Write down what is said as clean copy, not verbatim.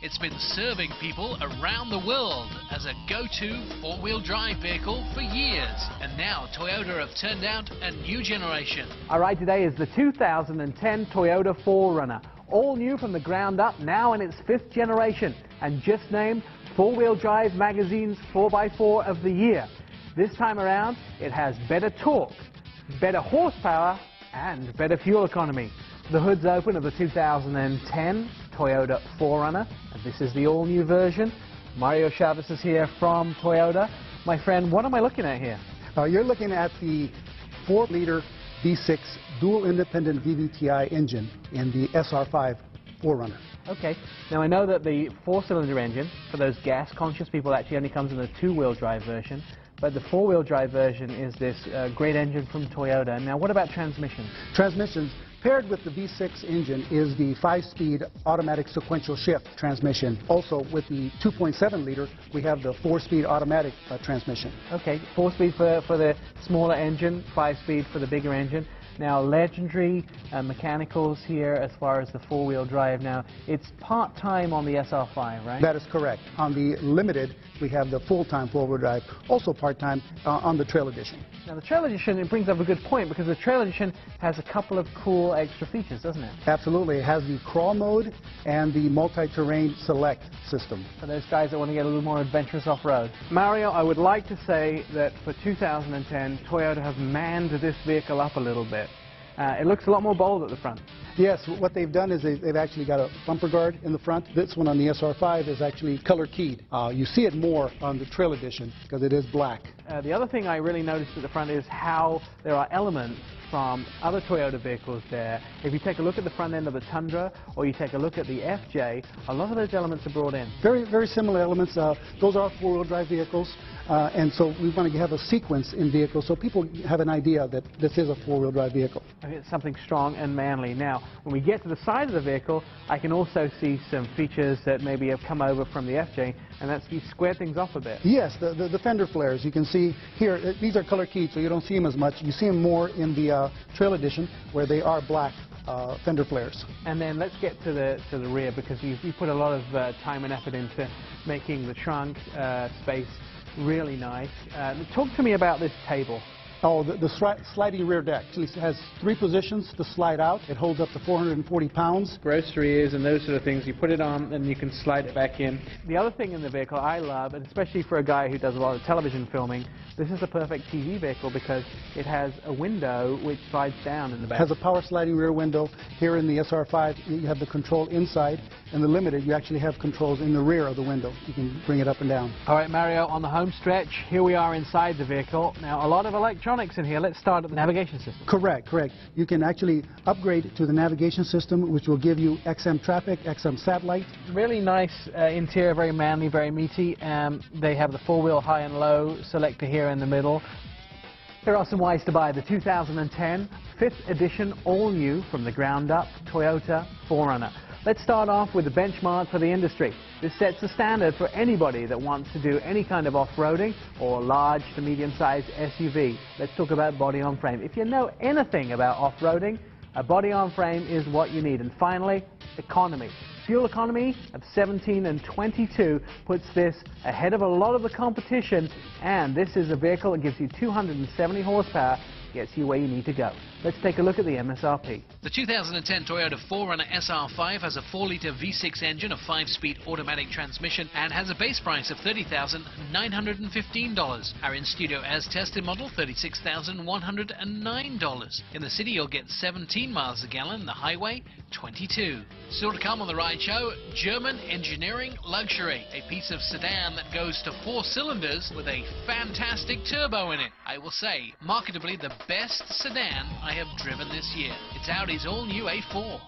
It's been serving people around the world as a go-to four-wheel drive vehicle for years. And now Toyota have turned out a new generation. Our ride today is the 2010 Toyota 4Runner. All new from the ground up, now in its 5th generation, and just named Four-Wheel Drive Magazine's 4x4 of the Year. This time around, it has better torque, better horsepower, and better fuel economy. The hood's open of the 2010 Toyota 4Runner, and this is the all-new version. Mario Chavez is here from Toyota. My friend, what am I looking at here? You're looking at the 4-liter V6 dual independent VVTi engine in the SR5 4Runner. Okay, now I know that the 4-cylinder engine, for those gas-conscious people, actually only comes in the 2-wheel drive version, but the 4-wheel drive version is this great engine from Toyota. Now, what about transmissions? Transmissions, paired with the V6 engine, is the 5-speed automatic sequential shift transmission. Also, with the 2.7-liter, we have the 4-speed automatic transmission. Okay, 4-speed for the smaller engine, 5-speed for the bigger engine. Now, legendary mechanicals here as far as the 4-wheel drive. Now, it's part-time on the SR5, right? That is correct. On the Limited, we have the full-time 4-wheel drive, also part-time on the Trail Edition. Now, the Trail Edition, it brings up a good point, because the Trail Edition has a couple of cool extra features, doesn't it? Absolutely. It has the crawl mode and the multi-terrain select system. For those guys that want to get a little more adventurous off-road. Mario, I would like to say that for 2010, Toyota have manned this vehicle up a little bit. It looks a lot more bold at the front. Yes, what they've done is they've actually got a bumper guard in the front. This one on the SR5 is actually color keyed. You see it more on the Trail Edition because it is black. The other thing I really noticed at the front is how there are elements from other Toyota vehicles there. If you take a look at the front end of the Tundra, or you take a look at the FJ, a lot of those elements are brought in. Very, very similar elements. Those are 4-wheel drive vehicles, and so we want to have a sequence in vehicles so people have an idea that this is a 4-wheel drive vehicle. It's something strong and manly. Now, when we get to the side of the vehicle, I can also see some features that maybe have come over from the FJ, and that's you square things off a bit. Yes, the fender flares. You can see here, these are color keyed, so you don't see them as much. You see them more in the Trail Edition, where they are black fender flares. And then let's get to the rear, because you put a lot of time and effort into making the trunk space really nice. Talk to me about this table. Oh, the sliding rear deck actually has 3 positions to slide out. It holds up to 440 pounds. Groceries and those sort of things, you put it on and you can slide it back in. The other thing in the vehicle I love, and especially for a guy who does a lot of television filming, this is a perfect TV vehicle because it has a window which slides down in the back. It has a power sliding rear window. Here in the SR5, you have the control inside. In the Limited, you actually have controls in the rear of the window. You can bring it up and down. All right, Mario, on the home stretch, here we are inside the vehicle. Now, a lot of electronics in here. Let's start at the navigation system. Correct. You can actually upgrade to the navigation system, which will give you XM traffic, XM satellite. Really nice interior, very manly, very meaty. They have the 4-wheel high and low selector here in the middle. Here are some ways to buy the 2010 5th edition all-new from the ground up Toyota 4Runner. Let's start off with the benchmark for the industry. This sets the standard for anybody that wants to do any kind of off-roading or large to medium-sized SUV. Let's talk about body-on-frame. If you know anything about off-roading, a body-on-frame is what you need. And finally, economy. Fuel economy of 17 and 22 puts this ahead of a lot of the competition, and this is a vehicle that gives you 270 horsepower, gets you where you need to go. Let's take a look at the MSRP. The 2010 Toyota 4Runner SR5 has a 4-liter V6 engine, a 5-speed automatic transmission, and has a base price of $30,915. Our in-studio as-tested model, $36,109. In the city, you'll get 17 miles a gallon. The highway, 22. Still to come on the ride show, German engineering luxury, a piece of sedan that goes to 4 cylinders with a fantastic turbo in it. I will say, marketably the best sedan I have driven this year. It's Audi's all-new A4.